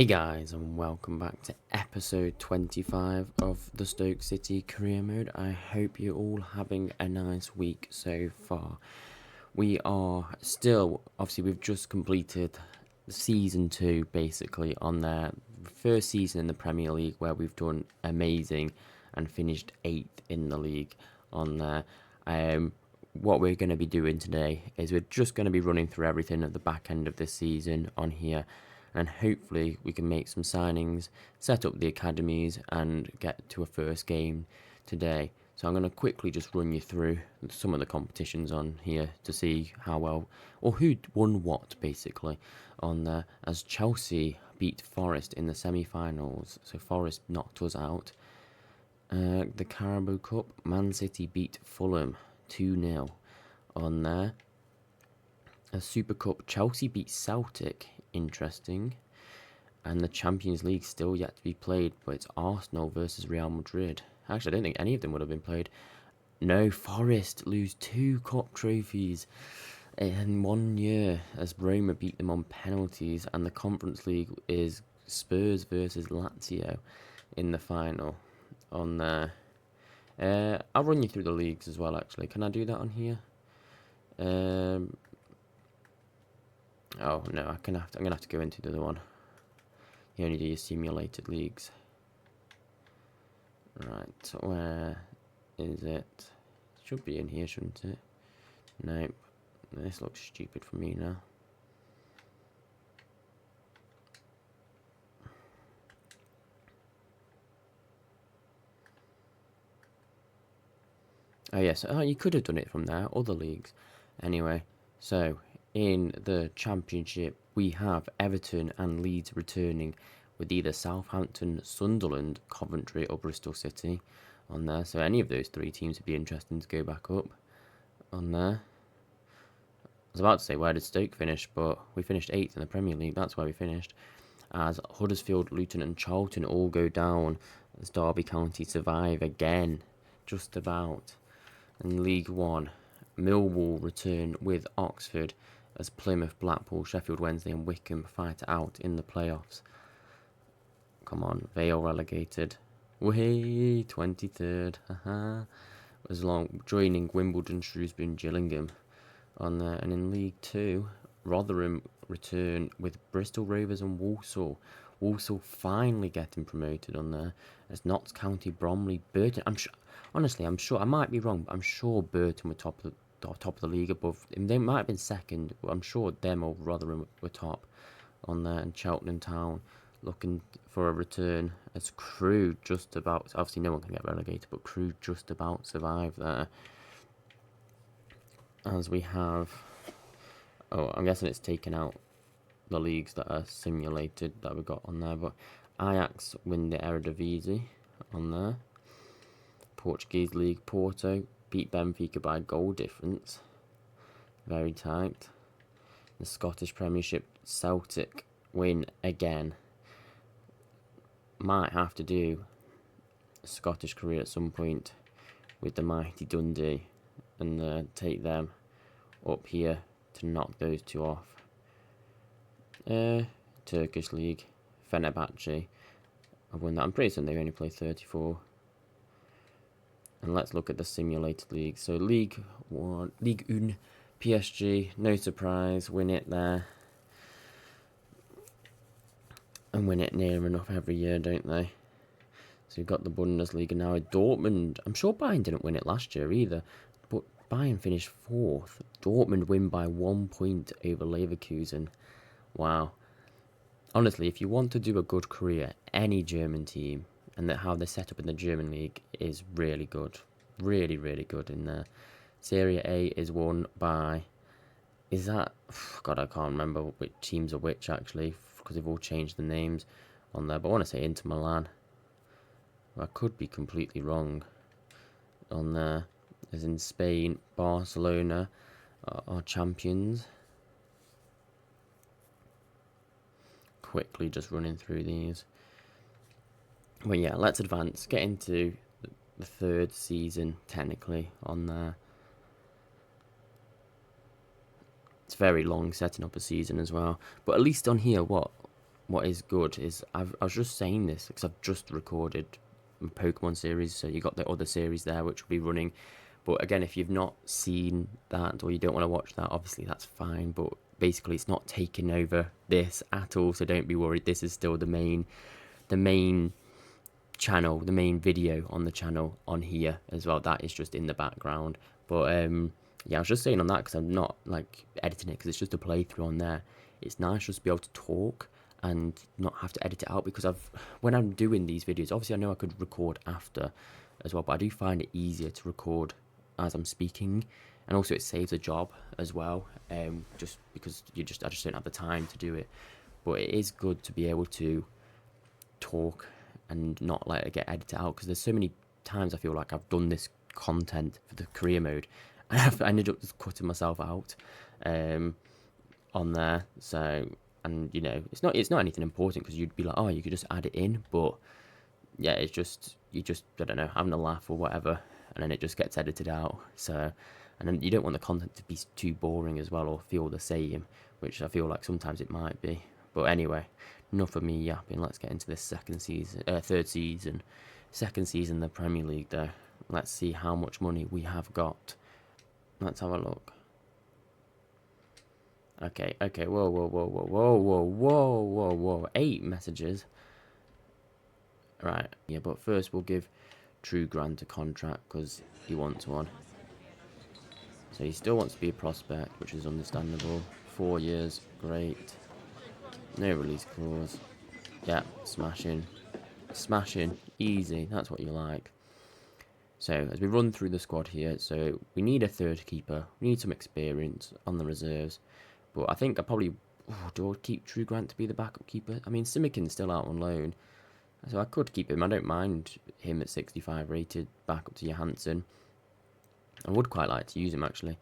Hey guys, and welcome back to episode 25 of the Stoke City career mode. I hope you're all having a nice week so far. We are still, obviously, we've just completed season 2 basically on their first season in the Premier League where we've done amazing and finished 8th in the league on there. What we're going to be doing today is we're just going to be running through everything at the back end of this season on here, and hopefully we can make some signings, set up the academies, and get to a first game today. So I'm going to quickly just run you through some of the competitions on here to see how well, or who won what basically on there, as Chelsea beat Forest in the semi-finals, so Forest knocked us out. The Carabao Cup, Man City beat Fulham 2-0 on there. A Super Cup, Chelsea beat Celtic, interesting. And the Champions League still yet to be played, but it's Arsenal versus Real Madrid. Actually, I don't think any of them would have been played. No, Forest lose 2 cup trophies in 1 year as Roma beat them on penalties, and the Conference League is Spurs versus Lazio in the final on there. I'll run you through the leagues as well, actually. Can I do that on here? Oh no, I'm gonna have to go into the other one. You only do your simulated leagues. Right, where is it? Should be in here, shouldn't it? Nope. This looks stupid for me now. Oh yes, you could have done it from there, other leagues. Anyway, so in the Championship we have Everton and Leeds returning, with either Southampton, Sunderland, Coventry or Bristol City on there. So any of those 3 teams would be interesting to go back up on there. I was about to say, where did Stoke finish? But we finished 8th in the Premier League, that's where we finished. As Huddersfield, Luton and Charlton all go down, as Derby County survive again, just about. In League One, Millwall return with Oxford, as Plymouth, Blackpool, Sheffield Wednesday and Wickham fight out in the playoffs. Come on, Vale relegated. Way 23rd, haha. As long joining Wimbledon, Shrewsbury and Gillingham on there. And in League Two, Rotherham return with Bristol Rovers and Walsall. Walsall finally getting promoted on there, as Notts County, Bromley, Burton. Honestly, I'm sure I might be wrong, but I'm sure Burton were top of the league above. They might have been second, but I'm sure them or Rotherham were top on there. And Cheltenham Town looking for a return, as Crewe just about, obviously no one can get relegated, but Crewe just about survive there. As we have, I'm guessing it's taken out the leagues that are simulated that we got on there, but Ajax win the Eredivisie on there. Portuguese League, Porto beat Benfica by goal difference, very tight. The Scottish Premiership, Celtic win again. Might have to do a Scottish career at some point with the mighty Dundee and take them up here to knock those 2 off. Turkish League, Fenerbahce, I've won that. I'm pretty certain they only play 34. And let's look at the simulated league. So League 1, League 1, PSG, no surprise, win it there. And win it near enough every year, don't they? So you've got the Bundesliga now. Dortmund, I'm sure Bayern didn't win it last year either, but Bayern finished 4th. Dortmund win by 1 point over Leverkusen. Wow. Honestly, if you want to do a good career, any German team, and how they're set up in the German league is really good. Really, really good in there. Serie A is won by, is that, God, I can't remember which teams are which actually, because they've all changed the names on there, but I want to say Inter Milan. I could be completely wrong on there. As in Spain, Barcelona are champions. Quickly just running through these. But yeah, let's advance. Get into the 3rd season, technically, on there. It's very long setting up a season as well. But at least on here, what is good is I was just saying this because I've just recorded a Pokemon series, so you got the other series there which will be running. But again, if you've not seen that or you don't want to watch that, obviously that's fine. But basically, it's not taking over this at all, so don't be worried. This is still the main channel, the main video on the channel on here as well. That is just in the background. But yeah, I was just saying on that because I'm not like editing it because it's just a playthrough on there. It's nice just to be able to talk and not have to edit it out, because when I'm doing these videos, obviously I know I could record after as well, but I do find it easier to record as I'm speaking, and also it saves a job as well, just because I just don't have the time to do it. But it is good to be able to talk and not let it get edited out, because there's so many times I feel like I've done this content for the career mode and I've ended up just cutting myself out on there. So, and you know, it's not anything important, because you'd be like, oh, you could just add it in, but yeah, it's just, you just, I don't know, having a laugh or whatever, and then it just gets edited out. So, and then you don't want the content to be too boring as well, or feel the same, which I feel like sometimes it might be. But anyway, enough of me yapping. Let's get into this third season, second season of the Premier League though. Let's see how much money we have got. Let's have a look. Okay, whoa, 8 messages. Right, yeah, but first we'll give True Grant a contract because he wants one. So he still wants to be a prospect, which is understandable. 4 years, great. No release clause. Yeah, smashing. Smashing. Easy, that's what you like. So, as we run through the squad here, so we need a third keeper. We need some experience on the reserves. But I think I probably... do I keep True Grant to be the backup keeper? I mean, Simikin's still out on loan, so I could keep him. I don't mind him at 65 rated, back up to Johansson. I would quite like to use him, actually.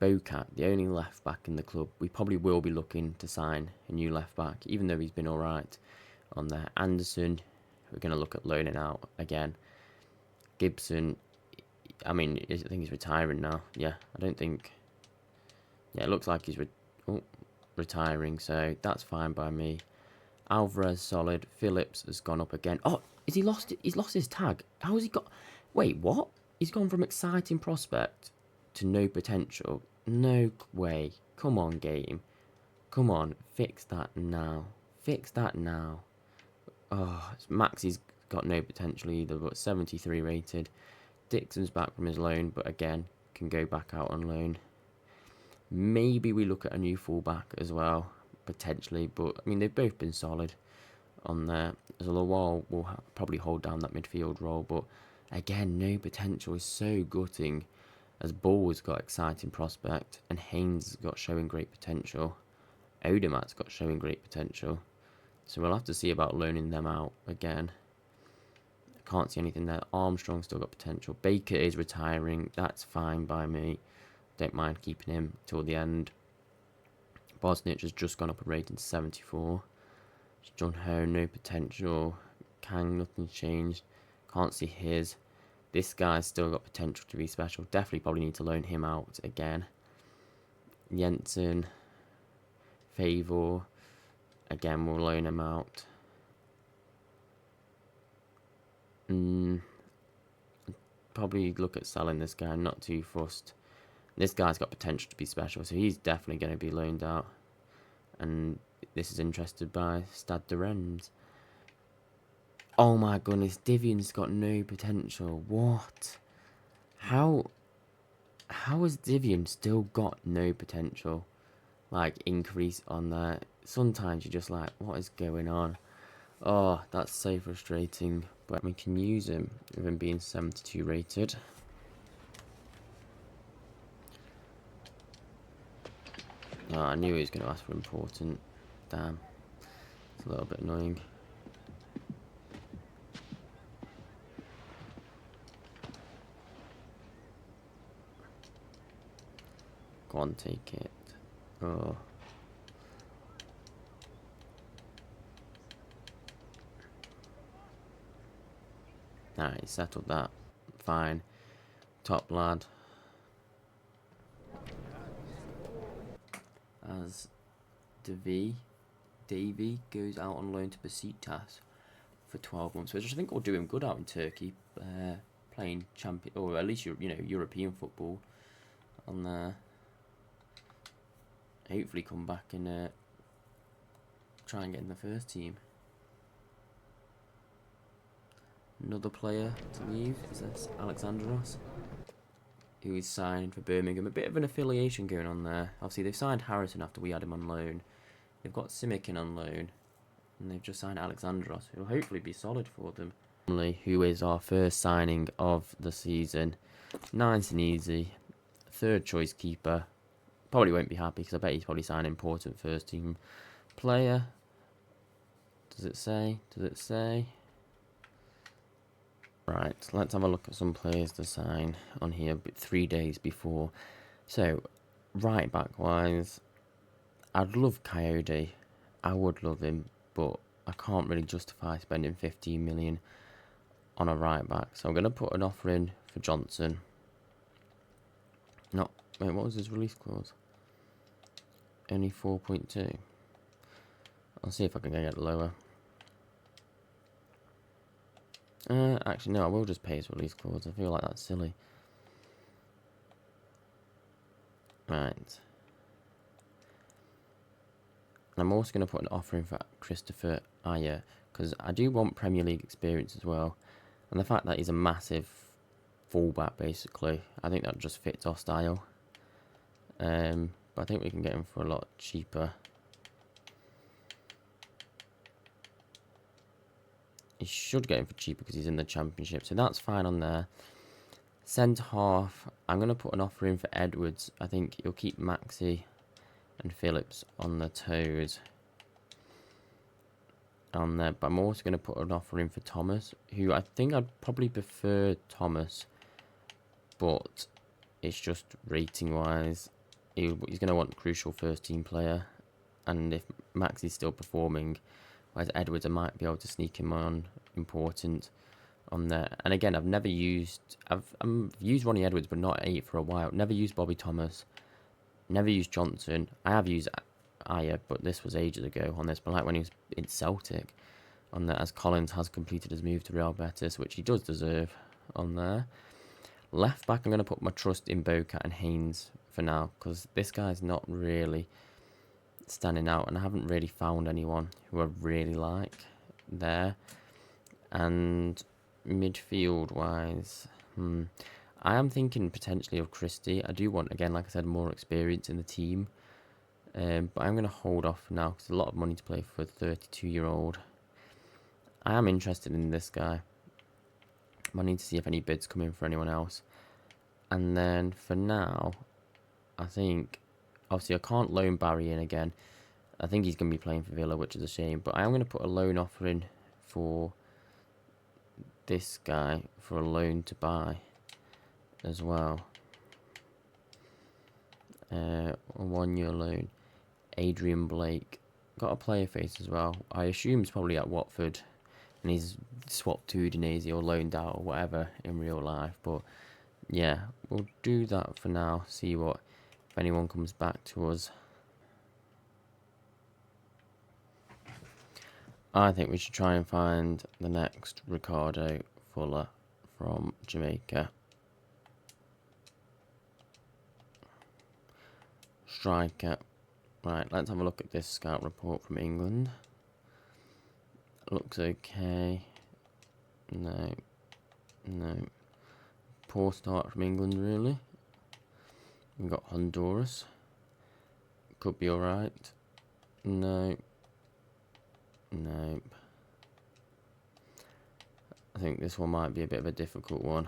Bocat, the only left back in the club. We probably will be looking to sign a new left back, even though he's been alright on there. Anderson, we're going to look at loaning out again. Gibson, I mean, I think he's retiring now. Yeah, I don't think... Yeah, it looks like he's retiring, so that's fine by me. Alvarez, solid. Phillips has gone up again. Oh, is he lost? He's lost his tag. How has he got... Wait, what? He's gone from exciting prospect to no potential. No way. Come on, game. Come on, fix that now. Fix that now. Oh, Maxi's got no potential either, but 73 rated. Dixon's back from his loan, but again, can go back out on loan. Maybe we look at a new fullback as well, potentially, but I mean, they've both been solid on there. As a Lawal will probably hold down that midfield role, but again, no potential is so gutting, as Ball's got exciting prospect and Haynes has got showing great potential. Odermatt's got showing great potential, so we'll have to see about loaning them out again. I can't see anything there. Armstrong's still got potential. Baker is retiring, that's fine by me. Don't mind keeping him till the end. Bosnich has just gone up a rating to 74. John Ho, no potential. Kang, nothing's changed. Can't see his. This guy's still got potential to be special. Definitely probably need to loan him out again. Jensen. Favor. Again, we'll loan him out. Probably look at selling this guy, not too fussed. This guy's got potential to be special, so he's definitely going to be loaned out. And this is interested by Stade de Rennes. Oh my goodness, Divian's got no potential. What? How has Divian still got no potential? Like, increase on there. Sometimes you're just like, what is going on? Oh, that's so frustrating. But we can use him with him being 72 rated. Oh, I knew he was going to ask for important. Damn. It's a little bit annoying. Go on, take it. Oh. Alright, settled that. Fine. Top lad. As DeV. Davy goes out on loan to Besiktas for 12 months, which I think will do him good out in Turkey, playing champion, or at least European football on there. Hopefully come back and try and get in the first team. Another player to leave is this Alexandros, who is signed for Birmingham. A bit of an affiliation going on there. Obviously, they've signed Harrison after we had him on loan. They've got Simic in on loan. And they've just signed Alexandros, who will hopefully be solid for them. Who is our first signing of the season. Nice and easy. Third choice keeper. Probably won't be happy because I bet he's probably signed an important first team player. Does it say? Does it say? Right, let's have a look at some players to sign on here 3 days before. So, right back wise, I'd love Coyote. I would love him, but I can't really justify spending 15 million on a right back. So I'm going to put an offer in for Johnson. Wait, what was his release clause? Only 4.2. I'll see if I can get it lower. Actually, no, I will just pay his release clause. I feel like that's silly. Right. And I'm also going to put an offer in for Christopher Ayer, because I do want Premier League experience as well. And the fact that he's a massive fullback, basically, I think that just fits our style. But I think we can get him for a lot cheaper. He should get him for cheaper because he's in the Championship, so that's fine on there. Centre half, I'm going to put an offer in for Edwards. I think he'll keep Maxi and Phillips on the toes on there. But I'm also going to put an offer in for Thomas, who I think I'd probably prefer Thomas, but it's just rating-wise. He's going to want crucial first-team player, and if Maxi's still performing, whereas Edwards, I might be able to sneak him on important on there. And again, I've used Ronnie Edwards, but not 8 for a while. Never used Bobby Thomas. Never used Johnson. I have used Ayer, but this was ages ago on this. But like when he was in Celtic on there, as Collins has completed his move to Real Betis, which he does deserve on there. Left back, I'm going to put my trust in Bocat and Haynes for now, because this guy's not really standing out, and I haven't really found anyone who I really like there. And midfield wise, I am thinking potentially of Christie. I do want, again, like I said, more experience in the team, but I'm going to hold off now because it's a lot of money to play for a 32-year-old. I am interested in this guy. I need to see if any bids come in for anyone else. And then for now, I think, obviously I can't loan Barry in again. I think he's going to be playing for Villa, which is a shame. But I am going to put a loan offer in for this guy for a loan to buy as well. A 1-year loan. Adrian Blake. Got a player face as well. I assume he's probably at Watford, and he's swapped to Udinese or loaned out or whatever in real life. But yeah, we'll do that for now. See if anyone comes back to us. I think we should try and find the next Ricardo Fuller from Jamaica. Striker. Right, let's have a look at this scout report from England. Looks okay. No. Poor start from England, really. We've got Honduras. Could be alright. No. I think this one might be a bit of a difficult one.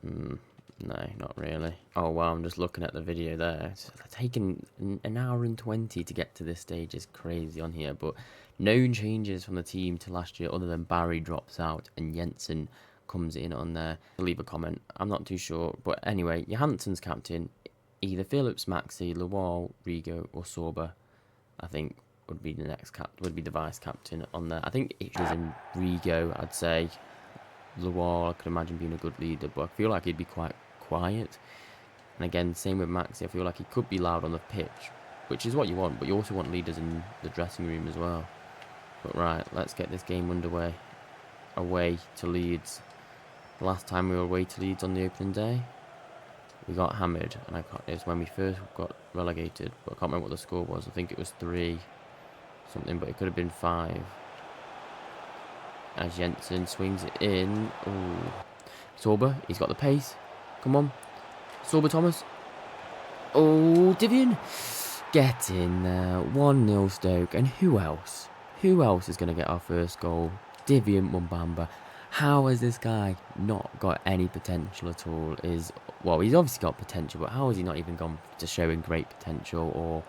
No, not really. Oh wow, I'm just looking at the video there. It's taken an hour and 20 to get to this stage. Is crazy on here, but no changes from the team to last year other than Barry drops out and Jensen comes in on there. Leave a comment. I'm not too sure, but anyway, Johansson's captain. Either Phillips, Maxi, Lawal, Rigo, or Sorba, I think would be the next would be the vice captain on there. I think it was in Rigo. I'd say Lawal, I could imagine being a good leader, but I feel like he'd be quite quiet. And again, same with Maxi. I feel like he could be loud on the pitch, which is what you want, but you also want leaders in the dressing room as well. But right, let's get this game underway. Away to Leeds. Last time we were away to Leeds on the opening day, we got hammered, and it was when we first got relegated, but I can't remember what the score was. I think it was 3 something, but it could have been 5. As Jensen swings it in. Ooh. Sorba, he's got the pace. Come on. Sorba Thomas. Oh, Divian. Get in there. 1-0 Stoke. And who else? Who else is going to get our first goal? Divian Mumbamba. How has this guy not got any potential at all? Well, he's obviously got potential, but how has he not even gone to showing great potential or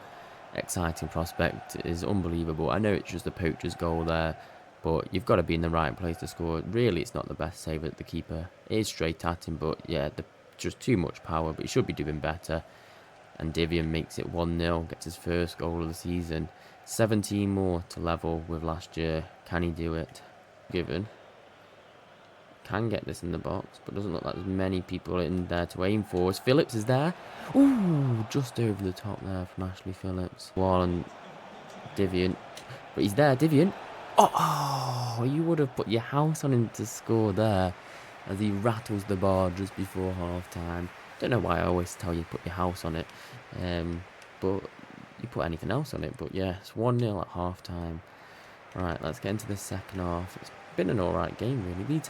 exciting prospect? It is unbelievable. I know it's just a poacher's goal there, but you've got to be in the right place to score. Really, it's not the best save at the keeper. It is straight at him, but yeah, just too much power, but he should be doing better. And Divian makes it 1-0, gets his first goal of the season. 17 more to level with last year. Can he do it? Given. Can get this in the box, but doesn't look like there's many people in there to aim for. As Phillips is there. Ooh, just over the top there from Ashley Phillips. Wall and Divian. But he's there, Divian. Oh, you would have put your house on him to score there as he rattles the bar just before half-time. Don't know why I always tell you put your house on it, but you put anything else on it. But yeah, it's 1-0 at half-time. Right, let's get into the second half. It's been an alright game, really.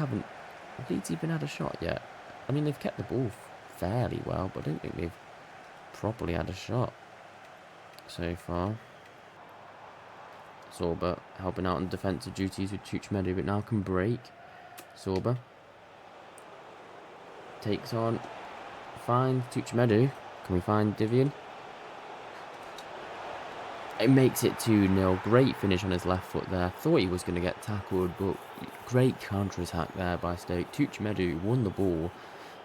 Leeds even had a shot yet. I mean, they've kept the ball fairly well, but I don't think they've properly had a shot so far. Sorba helping out on defensive duties with Tuchmedu, but now can break. Sorba takes on, finds Tuchmedu. Can we find Divian? It makes it 2-0. Great finish on his left foot there. Thought he was going to get tackled, but great counter-attack there by Stoke. Tuchmedu won the ball.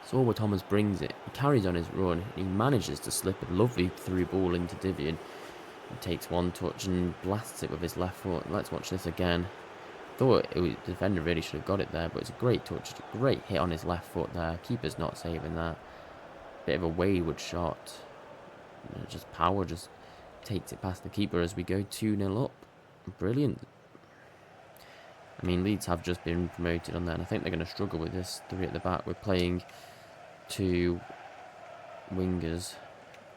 Sorba Thomas brings it. He carries on his run. He manages to slip a lovely through ball into Divian. He takes one touch and blasts it with his left foot. Let's watch this again. Thought the defender really should have got it there, but it's a great touch. A great hit on his left foot there. Keeper's not saving that. Bit of a wayward shot. Just power just takes it past the keeper as we go 2-0 up. Brilliant. I mean, Leeds have just been promoted on there, and I think they're going to struggle with this 3 at the back. We're playing 2 wingers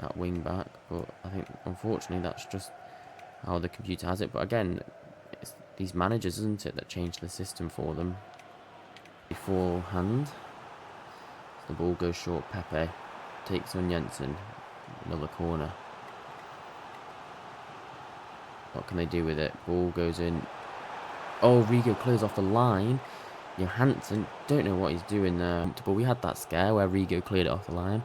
at wing back, but I think unfortunately that's just how the computer has it. But again, it's these managers, isn't it, that change the system for them beforehand. The ball goes short. Pepe takes on Jensen. Another corner. What can they do with it? Ball goes in. Oh, Rigo clears off the line. Johansson, don't know what he's doing there. But we had that scare where Rigo cleared it off the line,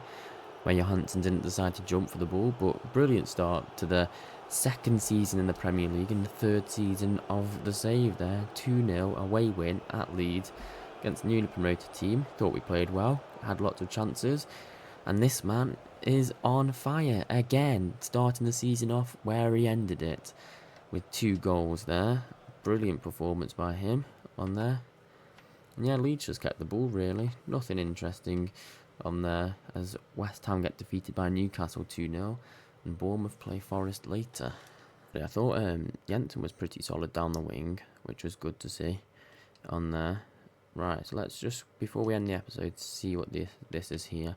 where Johansson didn't decide to jump for the ball. But brilliant start to the second season in the Premier League and the third season of the save there. 2-0 away win at Leeds against a newly promoted team. Thought we played well, had lots of chances. And this man is on fire again, starting the season off where he ended it with 2 goals there. Brilliant performance by him on there. And yeah, Leeds just kept the ball, really. Nothing interesting on there as West Ham get defeated by Newcastle 2-0 and Bournemouth play Forest later. I thought Jensen was pretty solid down the wing, which was good to see on there. Right, so let's just, before we end the episode, see what this is here.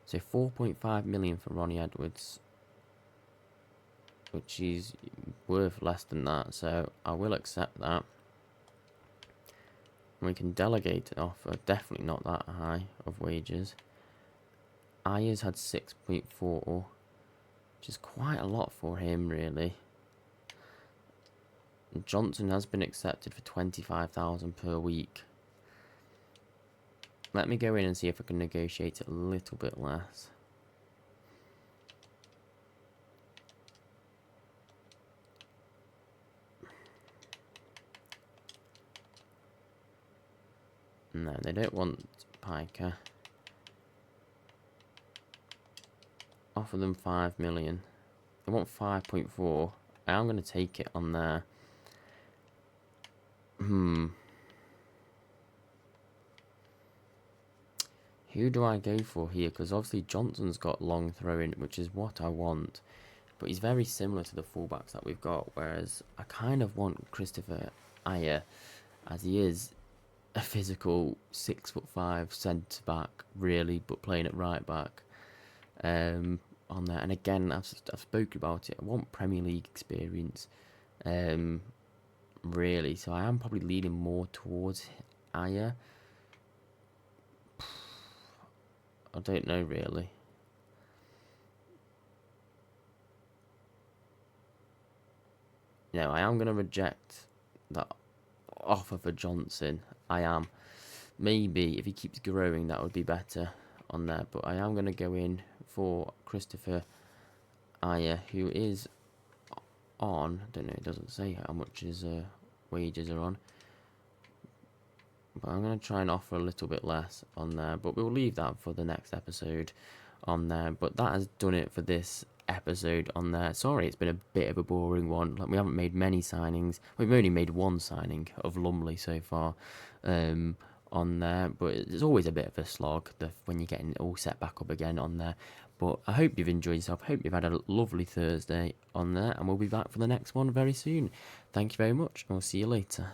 So 4.5 million for Ronnie Edwards, which is worth less than that, so I will accept that. We can delegate an offer, definitely not that high of wages. Ayers had 6.4, which is quite a lot for him, really. And Johnson has been accepted for 25,000 per week. Let me go in and see if I can negotiate it a little bit less. No, they don't want Piker. Offer them 5 million. They want 5.4. I am going to take it on there. Who do I go for here? Because obviously Johnson's got long throwing, which is what I want. but he's very similar to the fullbacks that we've got, whereas I kind of want Christopher Ayer, as he is a physical 6'5" centre back, really, but playing at right back. On there, and again, I've spoken about it. I want Premier League experience, really. So I am probably leaning more towards Ayer. I don't know really. No, I am going to reject that offer for Johnson. I am. Maybe if he keeps growing, that would be better on there. But I am going to go in for Christopher Ayer, who is on. I don't know. It doesn't say how much his wages are on. But I'm going to try and offer a little bit less on there. But we'll leave that for the next episode on there. But that has done it for this episode on there. Sorry, it's been a bit of a boring one. Like, we haven't made many signings. We've only made one signing of Lumley so far on there. But it's always a bit of a slog when you're getting all set back up again on there. But I hope you've enjoyed yourself. I hope you've had a lovely Thursday on there. And we'll be back for the next one very soon. Thank you very much. And we'll see you later.